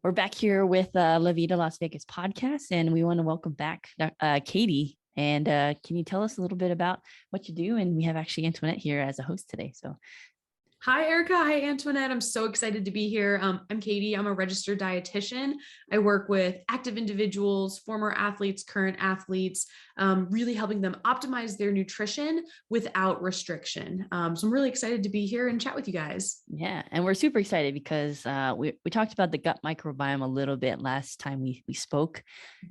We're back here with La Vida Las Vegas podcast, and we want to welcome back Katie. And can you tell us a little bit about what you do? And we have actually Antoinette here as a host today. So hi, Erica. Hi, Antoinette. I'm so excited to be here. I'm Katie. I'm a registered dietitian. I work with active individuals, former athletes, current athletes, really helping them optimize their nutrition without restriction. So I'm really excited to be here and chat with you guys. Yeah, and we're super excited because we talked about the gut microbiome a little bit last time we spoke,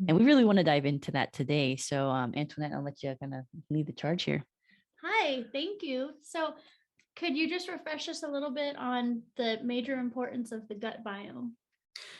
and we really want to dive into that today. So Antoinette, I'll let you kind of lead the charge here. Hi, thank you. So could you just refresh us a little bit on the major importance of the gut biome?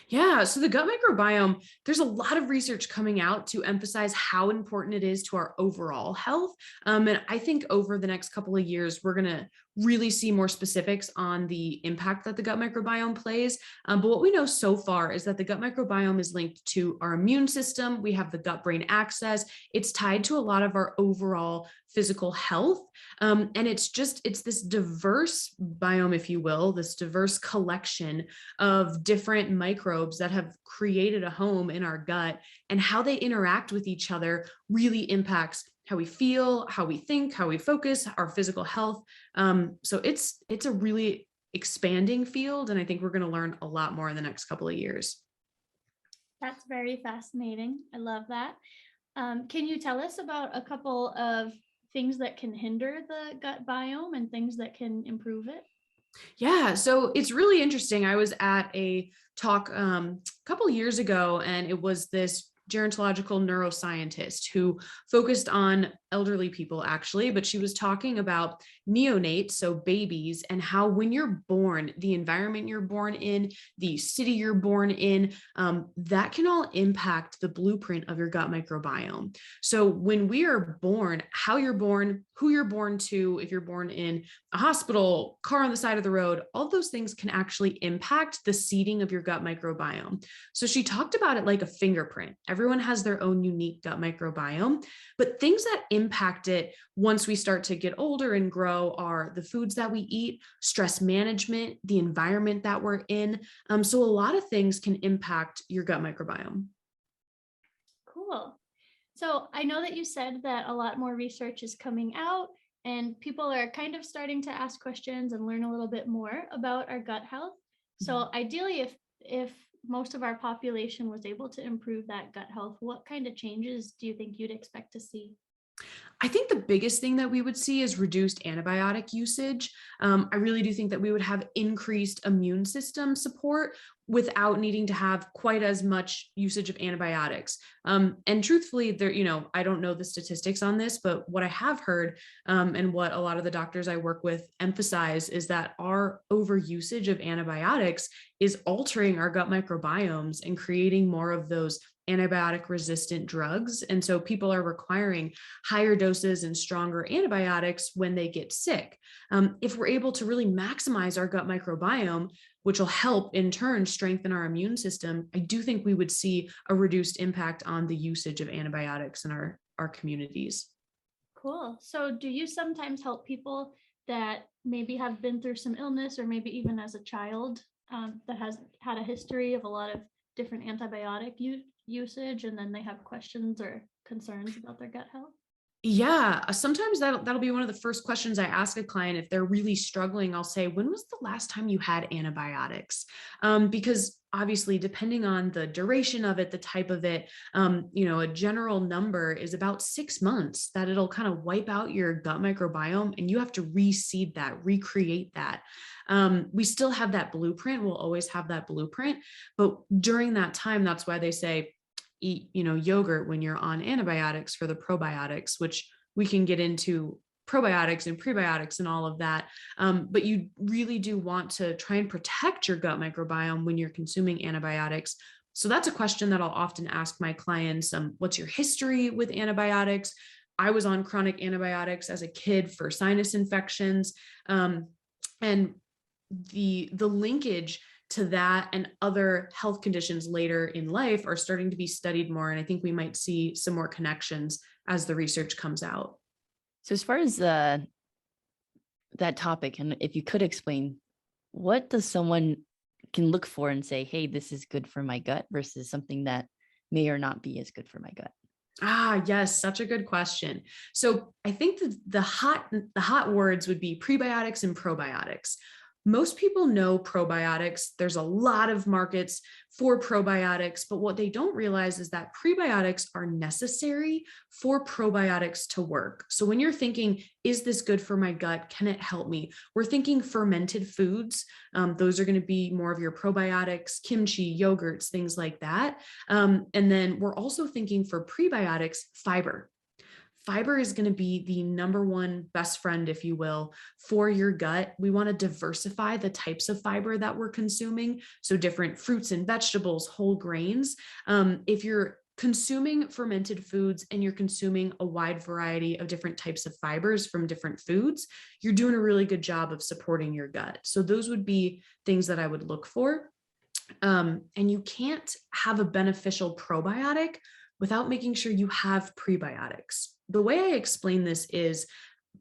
Yeah, so the gut microbiome, there's a lot of research coming out to emphasize how important it is to our overall health. And I think over the next couple of years, we're going to really see more specifics on the impact that the gut microbiome plays. But what we know so far is that the gut microbiome is linked to our immune system. We have the gut-brain axis. It's tied to a lot of our overall physical health. And it's this diverse biome, if you will, this diverse collection of different microbes that have created a home in our gut, and how they interact with each other really impacts how we feel, how we think, how we focus, our physical health. So it's a really expanding field, and I think we're going to learn a lot more in the next couple of years. That's very fascinating. I love that. Can you tell us about a couple of things that can hinder the gut biome and things that can improve it? Yeah, so it's really interesting. I was at a talk a couple of years ago, and it was this gerontological neuroscientist who focused on elderly people, actually, but she was talking about neonates, so babies, and how when you're born, the environment you're born in, the city you're born in, that can all impact the blueprint of your gut microbiome. So when we are born, how you're born, who you're born to, if you're born in a hospital, car on the side of the road, all those things can actually impact the seeding of your gut microbiome. So she talked about it like a fingerprint. Everyone has their own unique gut microbiome, but things that impact it once we start to get older and grow are the foods that we eat, stress management, the environment that we're in. So a lot of things can impact your gut microbiome. Cool. So I know that you said that a lot more research is coming out and people are kind of starting to ask questions and learn a little bit more about our gut health. So ideally, if most of our population was able to improve that gut health, what kind of changes do you think you'd expect to see? I think the biggest thing that we would see is reduced antibiotic usage. I really do think that we would have increased immune system support without needing to have quite as much usage of antibiotics. And truthfully, I don't know the statistics on this, but what I have heard and what a lot of the doctors I work with emphasize is that our overusage of antibiotics is altering our gut microbiomes and creating more of those antibiotic resistant drugs. And so people are requiring higher doses and stronger antibiotics when they get sick. If we're able to really maximize our gut microbiome, which will help in turn strengthen our immune system, I do think we would see a reduced impact on the usage of antibiotics in our communities. Cool. So do you sometimes help people that maybe have been through some illness, or maybe even as a child that has had a history of a lot of different antibiotic usage, and then they have questions or concerns about their gut health? Yeah, sometimes that'll be one of the first questions I ask a client. If they're really struggling, I'll say, when was the last time you had antibiotics? Because obviously, depending on the duration of it, the type of it, a general number is about 6 months that it'll kind of wipe out your gut microbiome, and you have to reseed that, recreate that. We still have that blueprint. We'll always have that blueprint. But during that time, that's why they say, eat, yogurt when you're on antibiotics for the probiotics, which we can get into probiotics and prebiotics and all of that. But you really do want to try and protect your gut microbiome when you're consuming antibiotics. So that's a question that I'll often ask my clients. What's your history with antibiotics? I was on chronic antibiotics as a kid for sinus infections. And the linkage to that and other health conditions later in life are starting to be studied more. And I think we might see some more connections as the research comes out. So as far as that topic, and if you could explain, what does someone can look for and say, hey, this is good for my gut versus something that may or not be as good for my gut? Ah, yes, such a good question. So I think the hot words would be prebiotics and probiotics. Most people know probiotics. There's a lot of markets for probiotics, but what they don't realize is that prebiotics are necessary for probiotics to work. So when you're thinking, is this good for my gut? Can it help me? We're thinking fermented foods. Those are going to be more of your probiotics, kimchi, yogurts, things like that. And then we're also thinking for prebiotics, fiber. Fiber is going to be the number one best friend, if you will, for your gut. We want to diversify the types of fiber that we're consuming. So different fruits and vegetables, whole grains. If you're consuming fermented foods and you're consuming a wide variety of different types of fibers from different foods, you're doing a really good job of supporting your gut. So those would be things that I would look for. And you can't have a beneficial probiotic without making sure you have prebiotics. The way I explain this is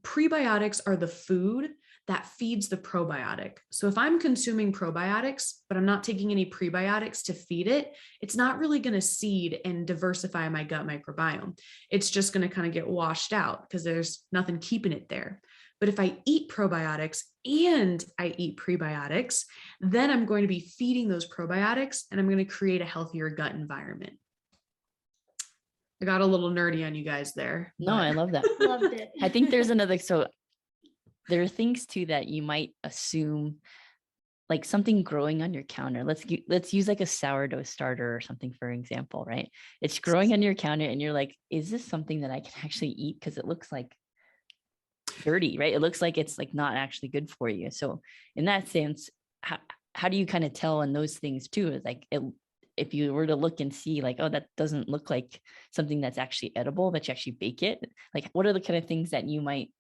prebiotics are the food that feeds the probiotic. So if I'm consuming probiotics, but I'm not taking any prebiotics to feed it, it's not really going to seed and diversify my gut microbiome. It's just going to kind of get washed out because there's nothing keeping it there. But if I eat probiotics and I eat prebiotics, then I'm going to be feeding those probiotics and I'm going to create a healthier gut environment. I got a little nerdy on you guys there. No, I love that. Loved it. I think there's another, so there are things too that you might assume, like something growing on your counter. Let's use like a sourdough starter or something, for example, right? It's growing on your counter and you're like, is this something that I can actually eat? Because it looks like dirty, right? It looks like it's like not actually good for you. So in that sense, how do you kind of tell on those things too? Is like if you were to look and see like, oh, that doesn't look like something that's actually edible, but you actually bake it. Like, what are the kind of things that you might,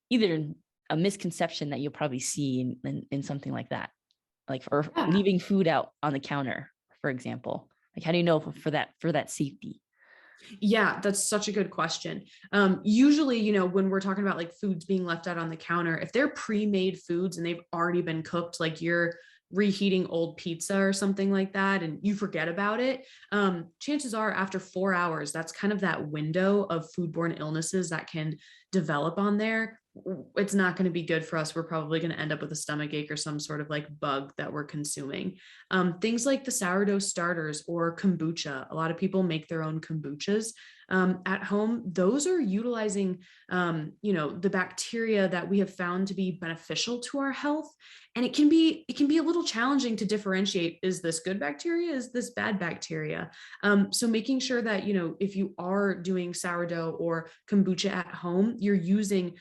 either a misconception that you'll probably see in something like that, like for leaving food out on the counter, for example? Like, how do you know for that safety? Yeah, that's such a good question. Usually, when we're talking about like foods being left out on the counter, if they're pre-made foods and they've already been cooked, like you're reheating old pizza or something like that, and you forget about it, chances are after 4 hours, that's kind of that window of foodborne illnesses that can develop on there. It's not going to be good for us. We're probably going to end up with a stomach ache or some sort of like bug that we're consuming. Things like the sourdough starters or kombucha. A lot of people make their own kombuchas at home. Those are utilizing, the bacteria that we have found to be beneficial to our health. And it can be a little challenging to differentiate, is this good bacteria? Is this bad bacteria? So making sure that, if you are doing sourdough or kombucha at home, you're using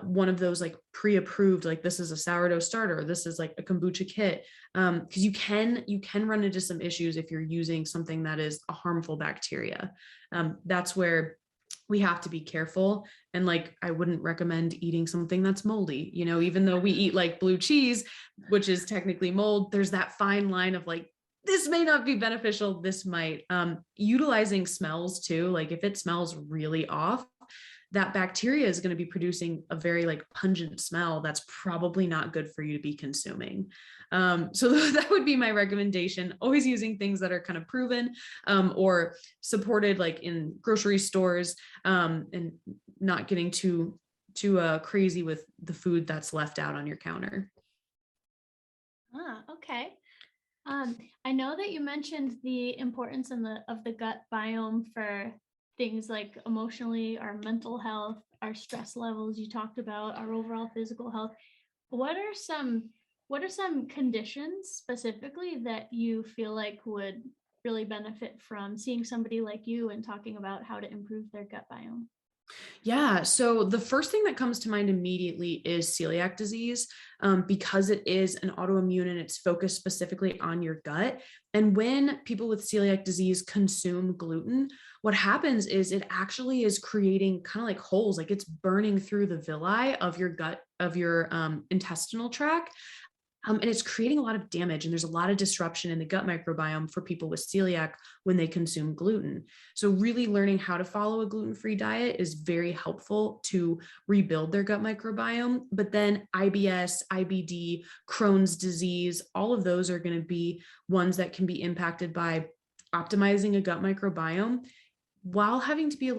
one of those like pre-approved, like this is a sourdough starter, this is like a kombucha kit, because you can run into some issues if you're using something that is a harmful bacteria. That's where we have to be careful. And like, I wouldn't recommend eating something that's moldy, even though we eat like blue cheese, which is technically mold, there's that fine line of like, this may not be beneficial, this might. Utilizing smells too, like if it smells really off, that bacteria is going to be producing a very like pungent smell that's probably not good for you to be consuming. So that would be my recommendation. Always using things that are kind of proven or supported, like in grocery stores, and not getting too crazy with the food that's left out on your counter. Okay. I know that you mentioned the importance of the gut biome for things like emotionally, our mental health, our stress levels. You talked about our overall physical health. What are some conditions specifically that you feel like would really benefit from seeing somebody like you and talking about how to improve their gut biome? Yeah. So the first thing that comes to mind immediately is celiac disease, because it is an autoimmune and it's focused specifically on your gut. And when people with celiac disease consume gluten, what happens is it actually is creating kind of like holes, like it's burning through the villi of your gut, of your intestinal tract. And it's creating a lot of damage, and there's a lot of disruption in the gut microbiome for people with celiac when they consume gluten. So really learning how to follow a gluten-free diet is very helpful to rebuild their gut microbiome. But then IBS, IBD, Crohn's disease, all of those are going to be ones that can be impacted by optimizing a gut microbiome, while having to be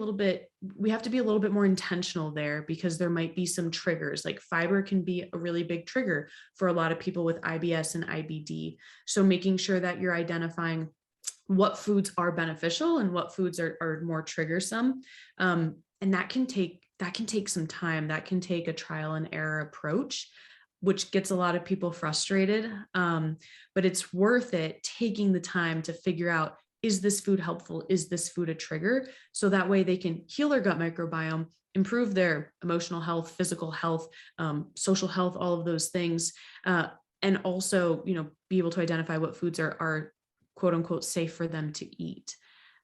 we have to be a little bit more intentional there, because there might be some triggers. Like fiber can be a really big trigger for a lot of people with IBS and IBD. So making sure that you're identifying what foods are beneficial and what foods are more triggersome. And that can take some time. That can take a trial and error approach, which gets a lot of people frustrated. But it's worth it taking the time to figure out, is this food helpful? Is this food a trigger? So that way they can heal their gut microbiome, improve their emotional health, physical health, social health, all of those things. And also, be able to identify what foods are quote unquote safe for them to eat.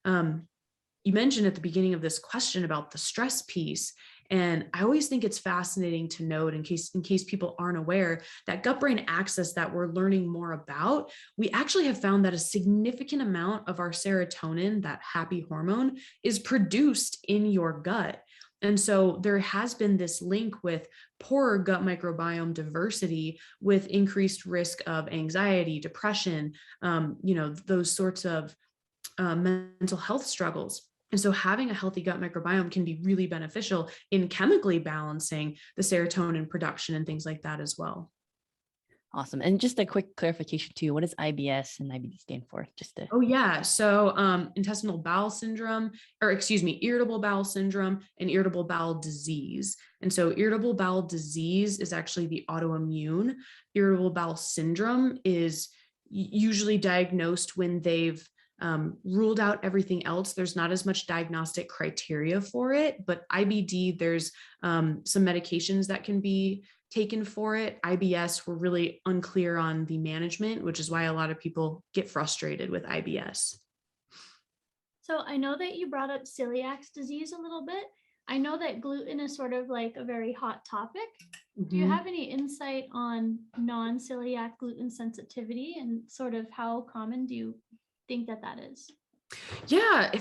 You mentioned at the beginning of this question about the stress piece. And I always think it's fascinating to note, in case people aren't aware, that gut-brain axis that we're learning more about, we actually have found that a significant amount of our serotonin, that happy hormone, is produced in your gut. And so there has been this link with poorer gut microbiome diversity with increased risk of anxiety, depression, those sorts of mental health struggles. And so having a healthy gut microbiome can be really beneficial in chemically balancing the serotonin production and things like that as well. Awesome. And just a quick clarification too, what does IBS and IBD stand for? Oh yeah. So intestinal bowel syndrome, irritable bowel syndrome and irritable bowel disease. And so irritable bowel disease is actually the autoimmune. Irritable bowel syndrome is usually diagnosed when they've ruled out everything else. There's not as much diagnostic criteria for it, but IBD, there's some medications that can be taken for it. IBS, we're really unclear on the management, which is why a lot of people get frustrated with IBS. So I know that you brought up celiac disease a little bit. I know that gluten is sort of like a very hot topic. Do you have any insight on non-celiac gluten sensitivity, and sort of how common do you think that is? Yeah,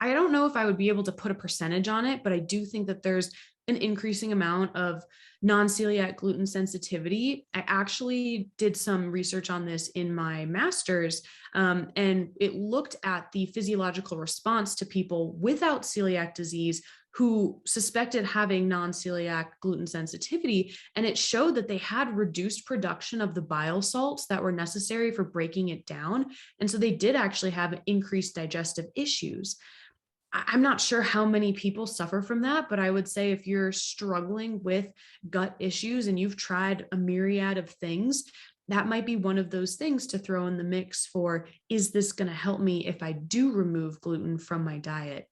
I don't know if I would be able to put a percentage on it, but I do think that there's an increasing amount of non-celiac gluten sensitivity. I actually did some research on this in my master's, and it looked at the physiological response to people without celiac disease who suspected having non-celiac gluten sensitivity. And it showed that they had reduced production of the bile salts that were necessary for breaking it down. And so they did actually have increased digestive issues. I'm not sure how many people suffer from that, but I would say if you're struggling with gut issues and you've tried a myriad of things, that might be one of those things to throw in the mix for, is this going to help me if I do remove gluten from my diet?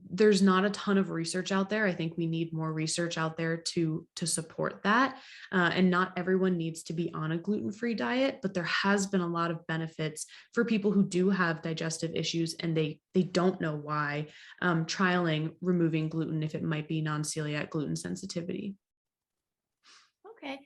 There's not a ton of research out there. I think we need more research out there to support that. And not everyone needs to be on a gluten-free diet, but there has been a lot of benefits for people who do have digestive issues and they don't know why, trialing removing gluten if it might be non-celiac gluten sensitivity. Okay.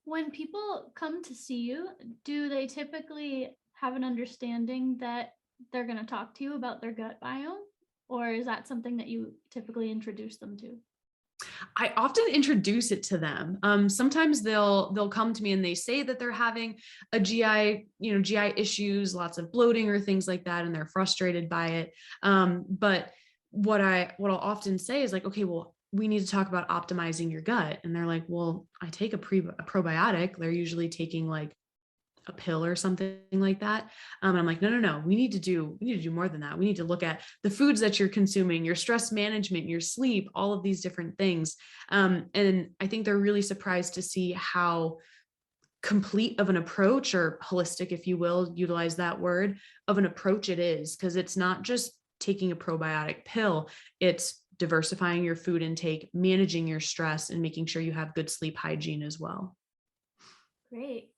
When people come to see you, do they typically have an understanding that they're going to talk to you about their gut biome? Or is that something that you typically introduce them to? I often introduce it to them. Sometimes they'll come to me and they say that they're having a GI issues, lots of bloating or things like that, and they're frustrated by it. But what I'll often say is like, okay, well, we need to talk about optimizing your gut. And they're like, well, I take a probiotic. They're usually taking like a pill or something like that. And I'm like, no, we need to do more than that. We need to look at the foods that you're consuming, your stress management, your sleep, all of these different things. And I think they're really surprised to see how complete of an approach, or holistic, if you will, utilize that word, of an approach it is, because it's not just taking a probiotic pill, it's diversifying your food intake, managing your stress, and making sure you have good sleep hygiene as well. Great.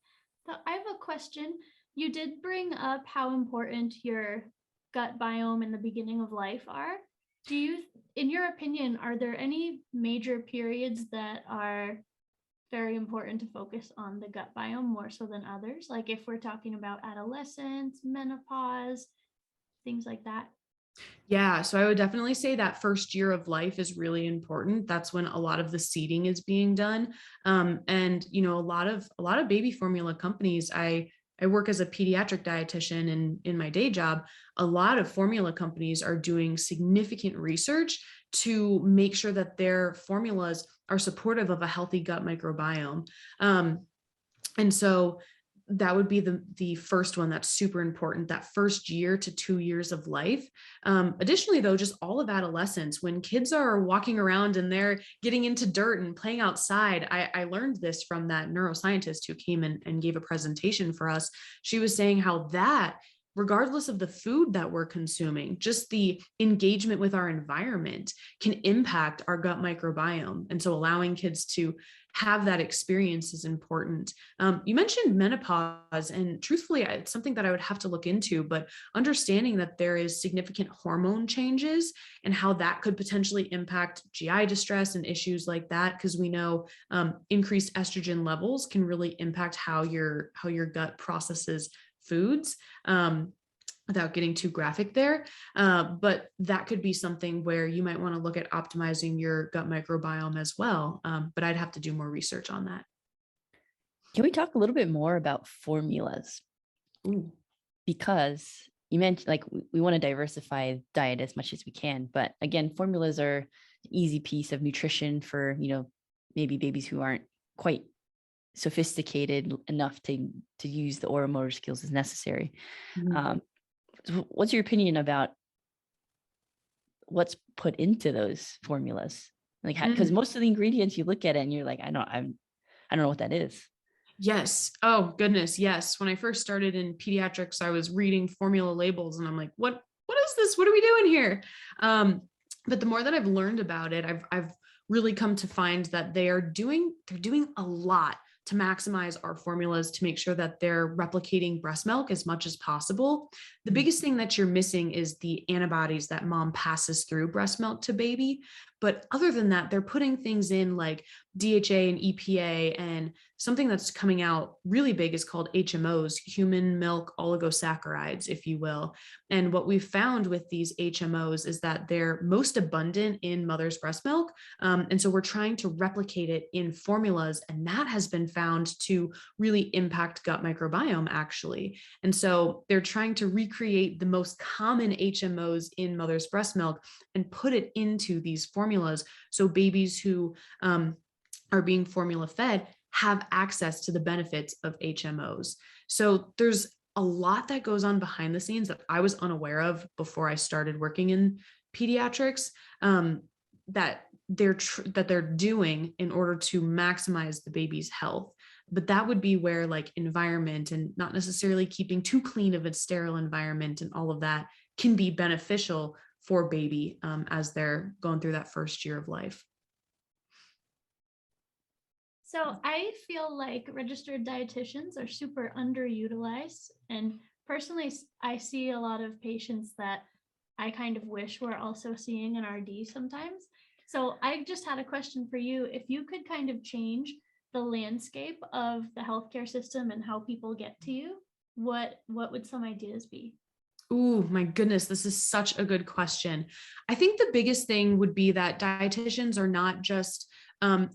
So I have a question. You did bring up how important your gut biome in the beginning of life are. In your opinion, are there any major periods that are very important to focus on the gut biome more so than others? Like if we're talking about adolescence, menopause, things like that. Yeah, so I would definitely say that first year of life is really important. That's when a lot of the seeding is being done. And a lot of baby formula companies, I work as a pediatric dietitian, and in my day job, a lot of formula companies are doing significant research to make sure that their formulas are supportive of a healthy gut microbiome. And so that would be the first one that's super important, that first year to 2 years of life. Additionally, though, just all of adolescence, when kids are walking around and they're getting into dirt and playing outside. I learned this from that neuroscientist who came and gave a presentation for us. She was saying how that, regardless of the food that we're consuming, just the engagement with our environment can impact our gut microbiome. And so allowing kids to have that experience is important. You mentioned menopause, and truthfully, it's something that I would have to look into, but understanding that there is significant hormone changes and how that could potentially impact GI distress and issues like that, because we know increased estrogen levels can really impact how your gut processes foods. Without getting too graphic there. But that could be something where you might want to look at optimizing your gut microbiome as well. But I'd have to do more research on that. Can we talk a little bit more about formulas? Ooh. Because you mentioned like we want to diversify diet as much as we can, but again, formulas are an easy piece of nutrition for, maybe babies who aren't quite sophisticated enough to use the oral motor skills as necessary. Mhm. So what's your opinion about what's put into those formulas? Like, because most of the ingredients you look at it and you're like, I don't know what that is. Yes. Oh goodness. Yes. When I first started in pediatrics, I was reading formula labels and I'm like, what is this? What are we doing here? But the more that I've learned about it, I've really come to find that they're doing a lot to maximize our formulas to make sure that they're replicating breast milk as much as possible. The biggest thing that you're missing is the antibodies that mom passes through breast milk to baby. But other than that, they're putting things in like DHA and EPA, and something that's coming out really big is called HMOs, human milk oligosaccharides, if you will. And what we've found with these HMOs is that they're most abundant in mother's breast milk. And so we're trying to replicate it in formulas, and that has been found to really impact gut microbiome, actually. And so they're trying to recreate the most common HMOs in mother's breast milk and put it into these formulas, so babies who are being formula fed have access to the benefits of HMOs. So there's a lot that goes on behind the scenes that I was unaware of before I started working in pediatrics, that they're doing in order to maximize the baby's health. But that would be where like environment and not necessarily keeping too clean of a sterile environment and all of that can be beneficial for baby as they're going through that first year of life. So I feel like registered dietitians are super underutilized. And personally, I see a lot of patients that I kind of wish were also seeing an RD sometimes. So I just had a question for you. If you could kind of change the landscape of the healthcare system and how people get to you, what would some ideas be? Ooh, my goodness, this is such a good question. I think the biggest thing would be that dietitians are not just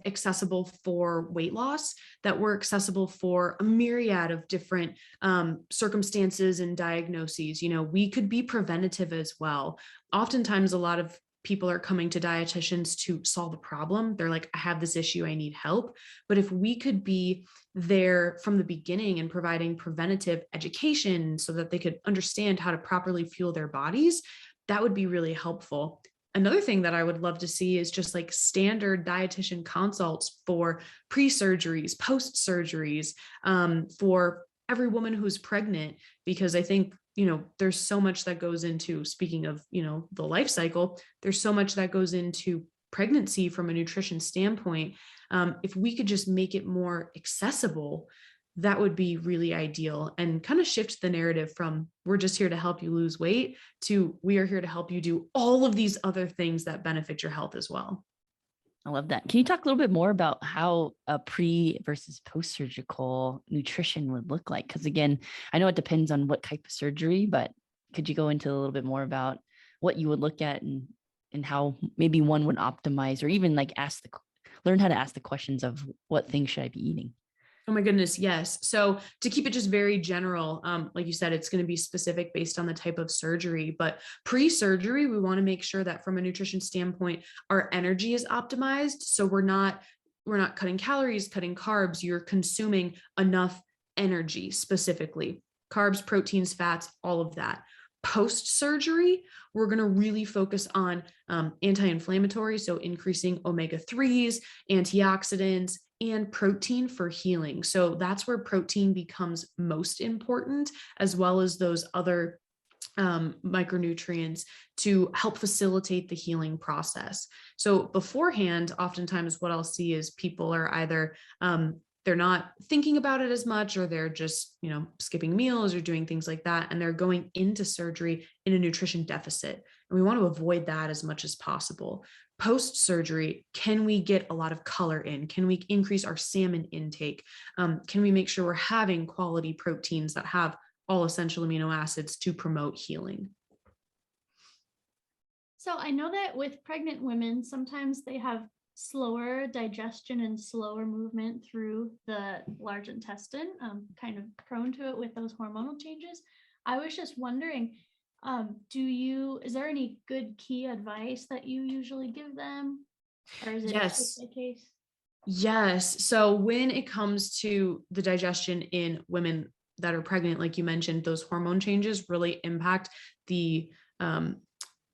accessible for weight loss, that we're accessible for a myriad of different circumstances and diagnoses. We could be preventative as well. Oftentimes, a lot of people are coming to dietitians to solve a problem. They're like, I have this issue, I need help. But if we could be there from the beginning and providing preventative education so that they could understand how to properly fuel their bodies, that would be really helpful. Another thing that I would love to see is just like standard dietitian consults for pre-surgeries, post-surgeries, for every woman who's pregnant, because I think, there's so much that goes into, speaking of, the life cycle, there's so much that goes into pregnancy from a nutrition standpoint. If we could just make it more accessible, that would be really ideal, and kind of shift the narrative from we're just here to help you lose weight to we are here to help you do all of these other things that benefit your health as well. I love that. Can you talk a little bit more about how a pre versus post-surgical nutrition would look like? Because again, I know it depends on what type of surgery, but could you go into a little bit more about what you would look at and how maybe one would optimize or even like learn how to ask the questions of what things should I be eating? Oh my goodness, yes. So to keep it just very general, like you said, it's going to be specific based on the type of surgery. But pre-surgery, we want to make sure that from a nutrition standpoint, our energy is optimized. So we're not cutting calories, cutting carbs. You're consuming enough energy, specifically carbs, proteins, fats, all of that. Post-surgery, we're going to really focus on anti-inflammatory, so increasing omega-3s, antioxidants, and protein for healing. So that's where protein becomes most important, as well as those other micronutrients to help facilitate the healing process. So beforehand, oftentimes what I'll see is people are either they're not thinking about it as much, or they're just, skipping meals or doing things like that. And they're going into surgery in a nutrition deficit. And we want to avoid that as much as possible. Post-surgery, can we get a lot of color in? Can we increase our salmon intake? Can we make sure we're having quality proteins that have all essential amino acids to promote healing? So I know that with pregnant women, sometimes they have slower digestion and slower movement through the large intestine, kind of prone to it with those hormonal changes. I was just wondering, is there any good key advice that you usually give them? Or is it Yes. case by case? Yes. So when it comes to the digestion in women that are pregnant, like you mentioned, those hormone changes really impact the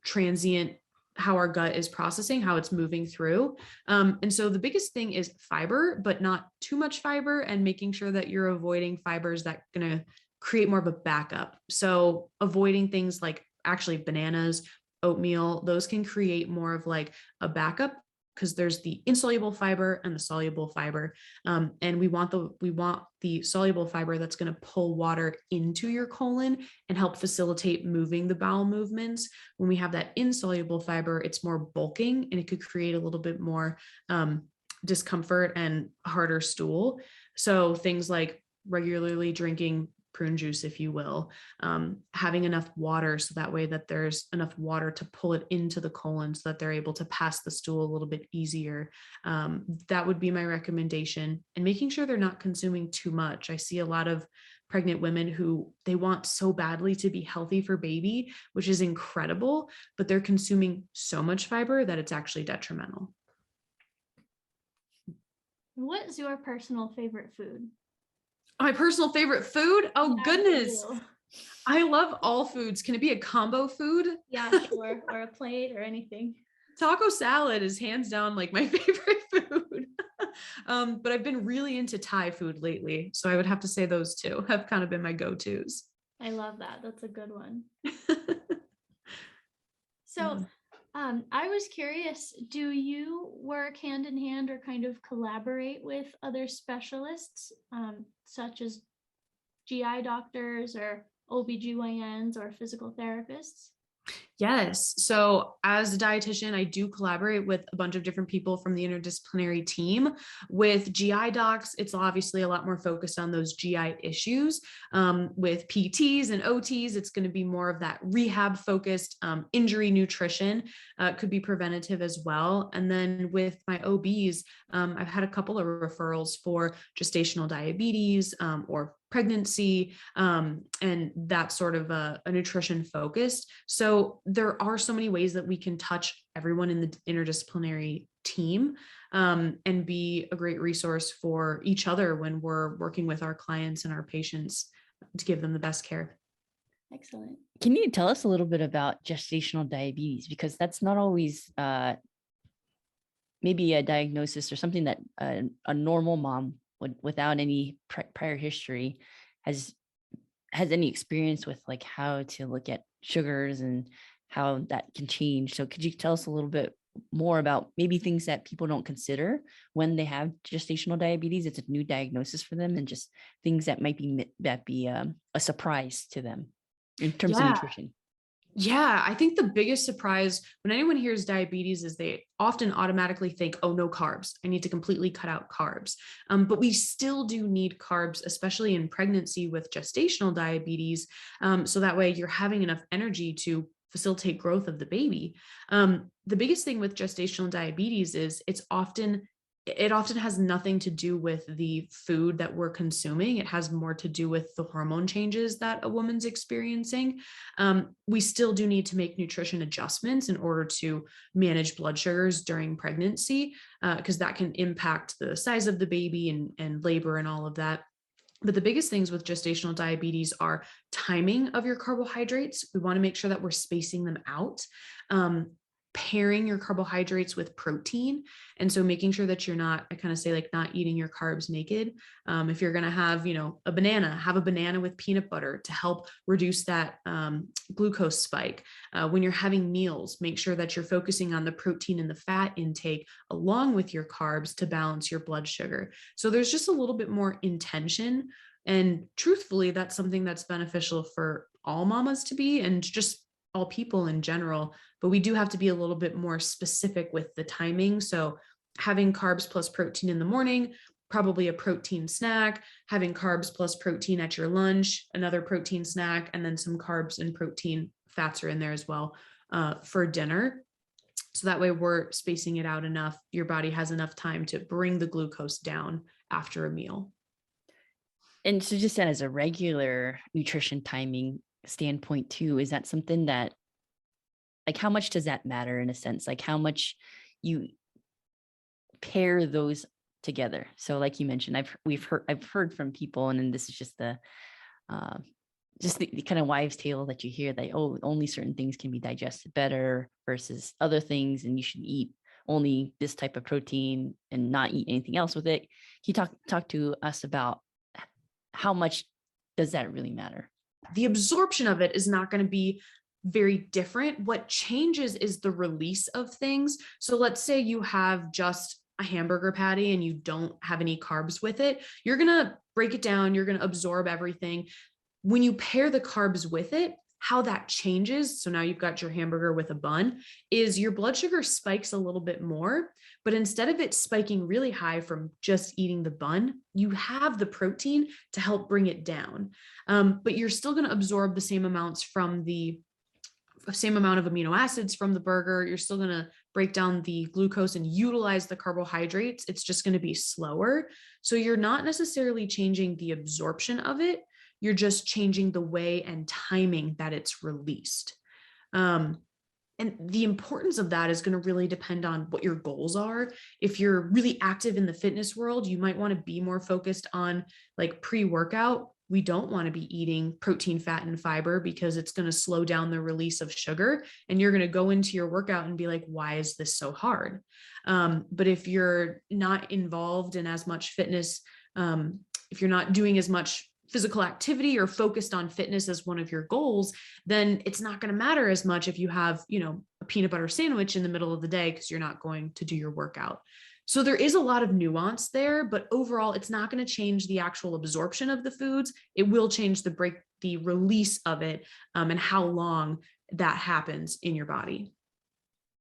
transient, how our gut is processing, how it's moving through. And so the biggest thing is fiber, but not too much fiber, and making sure that you're avoiding fibers that are going to create more of a backup. So avoiding things like actually bananas, oatmeal, those can create more of like a backup, because there's the insoluble fiber and the soluble fiber. And we want the soluble fiber that's going to pull water into your colon and help facilitate moving the bowel movements. When we have that insoluble fiber, it's more bulking, and it could create a little bit more discomfort and harder stool. So things like regularly drinking prune juice, if you will, having enough water, so that way that there's enough water to pull it into the colon so that they're able to pass the stool a little bit easier. That would be my recommendation, and making sure they're not consuming too much. I see a lot of pregnant women who they want so badly to be healthy for baby, which is incredible, but they're consuming so much fiber that it's actually detrimental. What is your personal favorite food? My personal favorite food? Oh, Yeah, goodness. you. I love all foods. Can it be a combo food? Yeah, sure. Or a plate or anything. Taco salad is hands down like my favorite food. But I've been really into Thai food lately. So I would have to say those two have kind of been my go-tos. I love that. That's a good one. So Yeah. I was curious, do you work hand in hand or kind of collaborate with other specialists, such as GI doctors or OBGYNs or physical therapists? Yes. So as a dietitian, I do collaborate with a bunch of different people from the interdisciplinary team. With GI docs, it's obviously a lot more focused on those GI issues. With PTs and OTs, it's going to be more of that rehab focused injury nutrition. Could be preventative as well. And then with my OBs, I've had a couple of referrals for gestational diabetes or pregnancy, and that sort of a nutrition focused. So there are so many ways that we can touch everyone in the interdisciplinary team, and be a great resource for each other when we're working with our clients and our patients to give them the best care. Excellent. Can you tell us a little bit about gestational diabetes? Because that's not always maybe a diagnosis or something that a normal mom would, without any prior history, has any experience with, like how to look at sugars and how that can change. So could you tell us a little bit more about maybe things that people don't consider when they have gestational diabetes? It's a new diagnosis for them, and just things that might be a surprise to them in terms of nutrition. Yeah, I think the biggest surprise when anyone hears diabetes is they often automatically think, oh, no carbs. I need to completely cut out carbs. But we still do need carbs, especially in pregnancy with gestational diabetes. So that way you're having enough energy to facilitate growth of the baby. The biggest thing with gestational diabetes is it often has nothing to do with the food that we're consuming. It has more to do with the hormone changes that a woman's experiencing. We still do need to make nutrition adjustments in order to manage blood sugars during pregnancy, because that can impact the size of the baby and labor and all of that. But the biggest things with gestational diabetes are timing of your carbohydrates. We want to make sure that we're spacing them out. Pairing your carbohydrates with protein. And so making sure that you're not, I kind of say like not eating your carbs naked. If you're going to have, a banana, have a banana with peanut butter to help reduce that glucose spike. When you're having meals, make sure that you're focusing on the protein and the fat intake along with your carbs to balance your blood sugar. So there's just a little bit more intention. And truthfully, that's something that's beneficial for all mamas to be, and just all people in general, but we do have to be a little bit more specific with the timing. So having carbs plus protein in the morning, probably a protein snack, having carbs plus protein at your lunch, another protein snack, and then some carbs and protein fats are in there as well for dinner. So that way we're spacing it out enough. Your body has enough time to bring the glucose down after a meal. And so just as a regular nutrition timing standpoint too, is that something that, like, how much does that matter in a sense? Like how much you pair those together? So like you mentioned, I've heard from people, and then this is just the kind of wives' tale that you hear, that, oh, only certain things can be digested better versus other things, and you should eat only this type of protein and not eat anything else with it. Can you talk to us about how much does that really matter? The absorption of it is not going to be very different. What changes is the release of things. So let's say you have just a hamburger patty and you don't have any carbs with it. You're going to break it down. You're going to absorb everything. When you pair the carbs with it, how that changes, so now you've got your hamburger with a bun, is your blood sugar spikes a little bit more, but instead of it spiking really high from just eating the bun, you have the protein to help bring it down. But you're still going to absorb the same amounts from the same amount of amino acids from the burger. You're still going to break down the glucose and utilize the carbohydrates. It's just going to be slower. So you're not necessarily changing the absorption of it. You're just changing the way and timing that it's released. And the importance of that is going to really depend on what your goals are. If you're really active in the fitness world, you might want to be more focused on like pre-workout. We don't want to be eating protein, fat, and fiber because it's going to slow down the release of sugar. And you're going to go into your workout and be like, why is this so hard? But if you're not involved in as much fitness, if you're not doing as much physical activity or focused on fitness as one of your goals, then it's not going to matter as much if you have, a peanut butter sandwich in the middle of the day because you're not going to do your workout. So there is a lot of nuance there, but overall, it's not going to change the actual absorption of the foods. It will change the release of it, and how long that happens in your body.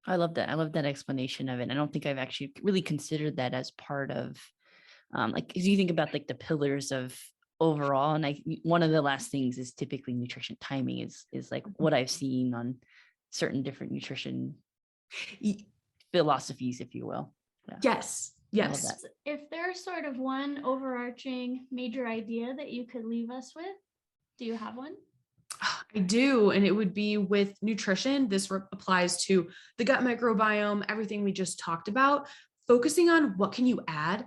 I love that. I love that explanation of it. I don't think I've actually really considered that as part of, as you think about like the pillars of overall. And one of the last things is typically nutrition timing is like what I've seen on certain different nutrition philosophies, if you will. Yeah. Yes. If there's sort of one overarching major idea that you could leave us with, do you have one? I do. And it would be with nutrition. This applies to the gut microbiome, everything we just talked about, focusing on what can you add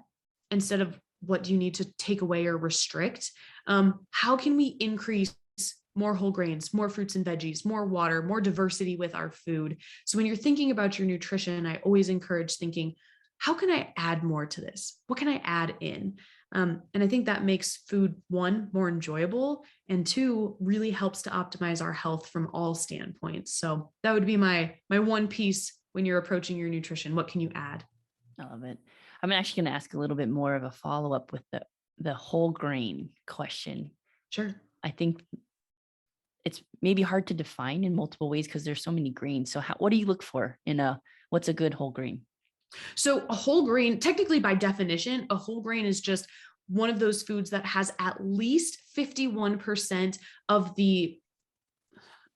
instead of what do you need to take away or restrict? How can we increase more whole grains, more fruits and veggies, more water, more diversity with our food? So when you're thinking about your nutrition, I always encourage thinking, how can I add more to this? What can I add in? And I think that makes food, one, more enjoyable, and two, really helps to optimize our health from all standpoints. So that would be my one piece when you're approaching your nutrition. What can you add? I love it. I'm actually going to ask a little bit more of a follow-up with the whole grain question. Sure. I think it's maybe hard to define in multiple ways because there's so many grains. So what do you look for in what's a good whole grain? So a whole grain, technically by definition, a whole grain is just one of those foods that has at least 51% of the,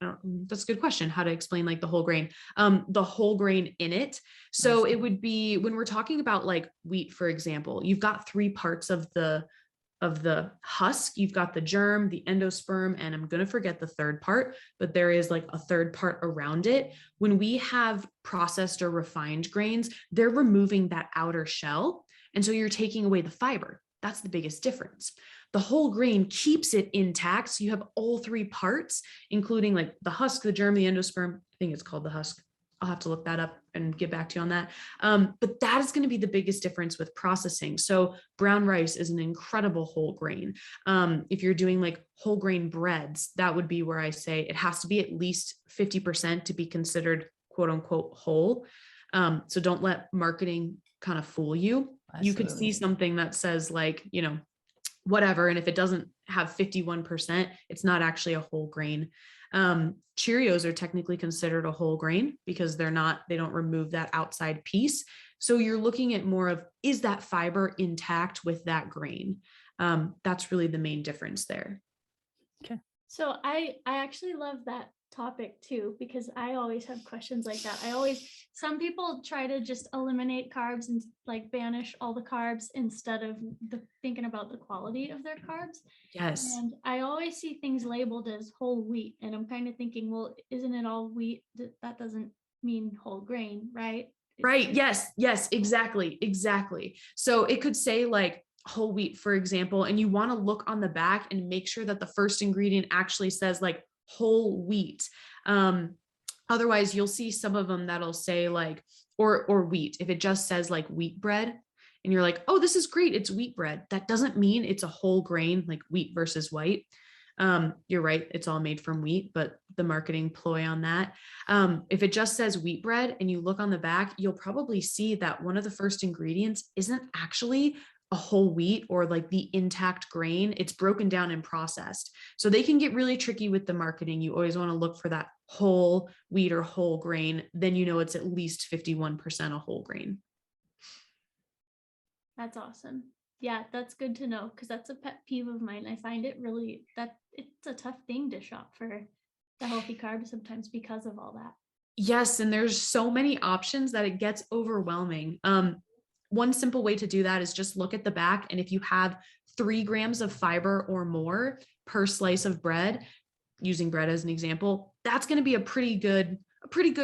that's a good question, how to explain like the whole grain in it. So it would be, when we're talking about like wheat, for example, you've got three parts of the husk. You've got the germ, the endosperm, and I'm going to forget the third part, but there is like a third part around it. When we have processed or refined grains, they're removing that outer shell. And so you're taking away the fiber. That's the biggest difference. The whole grain keeps it intact. So you have all three parts, including like the husk, the germ, the endosperm. I think it's called the husk. I'll have to look that up and get back to you on that. But that is going to be the biggest difference with processing. So brown rice is an incredible whole grain. If you're doing like whole grain breads, that would be where I say it has to be at least 50% to be considered quote unquote whole. So don't let marketing kind of fool you. Absolutely. You could see something that says like, whatever. And if it doesn't have 51%, it's not actually a whole grain. Cheerios are technically considered a whole grain because they don't remove that outside piece. So you're looking at more of, is that fiber intact with that grain? That's really the main difference there. Okay. So I actually love that topic too, because I always have questions like that. Some people try to just eliminate carbs and like banish all the carbs instead of thinking about the quality of their carbs. Yes. And I always see things labeled as whole wheat. And I'm kind of thinking, well, isn't it all wheat? That doesn't mean whole grain, right? Right. Yes. Exactly. So it could say like whole wheat, for example, and you want to look on the back and make sure that the first ingredient actually says like whole wheat. Otherwise you'll see some of them that'll say like, or wheat. If it just says like wheat bread and you're like, oh, this is great, it's wheat bread. That doesn't mean it's a whole grain, like wheat versus white. You're right. It's all made from wheat, but the marketing ploy on that. If it just says wheat bread and you look on the back, you'll probably see that one of the first ingredients isn't actually a whole wheat or like the intact grain. It's broken down and processed. So they can get really tricky with the marketing. You always want to look for that whole wheat or whole grain. Then it's at least 51% a whole grain. That's awesome. Yeah, that's good to know because that's a pet peeve of mine. I find it really it's a tough thing to shop for the healthy carbs sometimes because of all that. Yes, and there's so many options that it gets overwhelming. One simple way to do that is just look at the back. And if you have 3 grams of fiber or more per slice of bread, using bread as an example, that's going to be a pretty good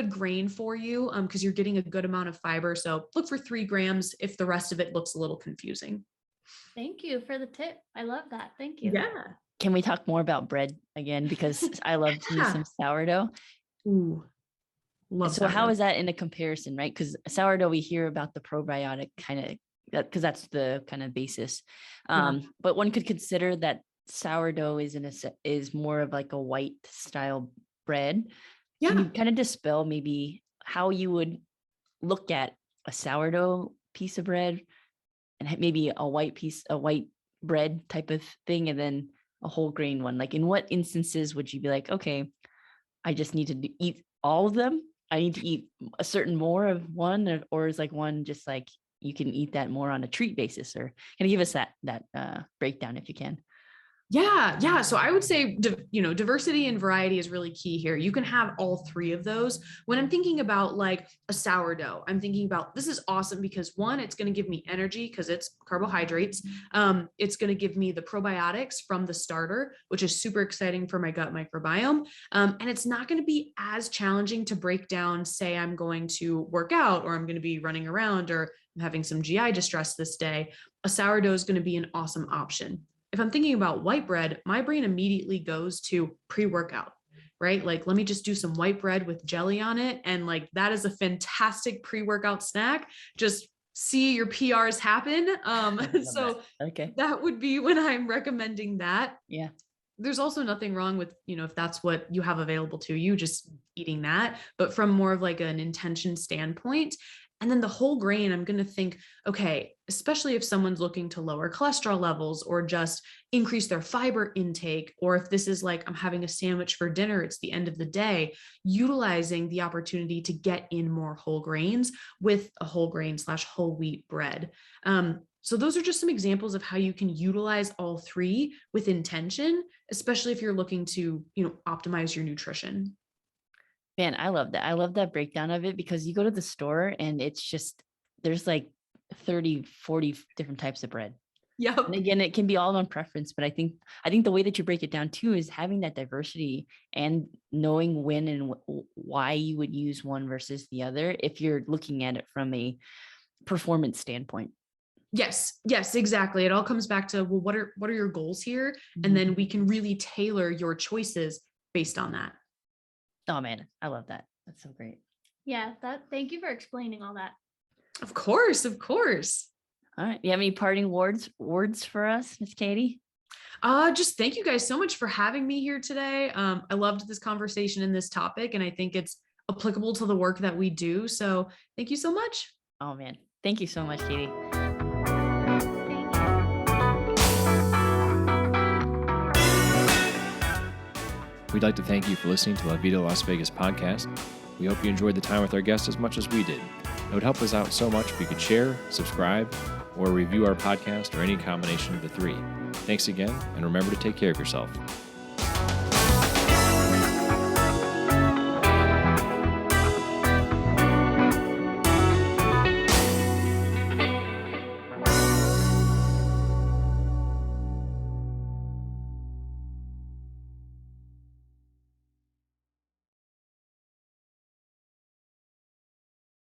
grain for you because you're getting a good amount of fiber. So look for 3 grams if the rest of it looks a little confusing. Thank you for the tip. I love that. Thank you. Yeah. Can we talk more about bread again? Because I love to use some sourdough. Ooh. Love so sourdough. How is that in a comparison, right? Because sourdough, we hear about the probiotic kind of, because that's the kind of basis. But one could consider that sourdough is more of like a white style bread. Yeah. Can you kind of dispel maybe how you would look at a sourdough piece of bread and maybe a white bread type of thing, and then a whole grain one? Like in what instances would you be like, okay, I just need to eat all of them? I need to eat a certain more of one, or is like one just like you can eat that more on a treat basis? Or can you give us that breakdown if you can? Yeah. So I would say, diversity and variety is really key here. You can have all 3 of those. When I'm thinking about like a sourdough, I'm thinking about, this is awesome because 1, it's going to give me energy because it's carbohydrates. It's going to give me the probiotics from the starter, which is super exciting for my gut microbiome. And it's not going to be as challenging to break down, say I'm going to work out or I'm going to be running around or I'm having some GI distress this day. A sourdough is going to be an awesome option. If I'm thinking about white bread, my brain immediately goes to pre-workout, right? Like, let me just do some white bread with jelly on it. And like, that is a fantastic pre-workout snack. Just see your PRs happen. So okay, that would be when I'm recommending that. Yeah. There's also nothing wrong with, if that's what you have available to you, just eating that. But from more of like an intention standpoint, And then the whole grain, I'm going to think, okay, especially if someone's looking to lower cholesterol levels or just increase their fiber intake, or if this is like I'm having a sandwich for dinner, it's the end of the day, utilizing the opportunity to get in more whole grains with a whole grain / whole wheat bread. So those are just some examples of how you can utilize all three with intention, especially if you're looking to, optimize your nutrition. Man, I love that. I love that breakdown of it because you go to the store and it's just, there's like 30, 40 different types of bread. Yep. And again, it can be all on preference, but I think the way that you break it down too is having that diversity and knowing when and why you would use one versus the other if you're looking at it from a performance standpoint. Yes, exactly. It all comes back to, well, what are your goals here? And then we can really tailor your choices based on that. Oh man, I love that. That's so great. Yeah, thank you for explaining all that. Of course. All right. You have any parting words for us, Miss Katie? Just thank you guys so much for having me here today. I loved this conversation and this topic, and I think it's applicable to the work that we do. So thank you so much. Oh man, thank you so much, Katie. We'd like to thank you for listening to La Vida Las Vegas podcast. We hope you enjoyed the time with our guests as much as we did. It would help us out so much if you could share, subscribe, or review our podcast or any combination of the three. Thanks again, and remember to take care of yourself.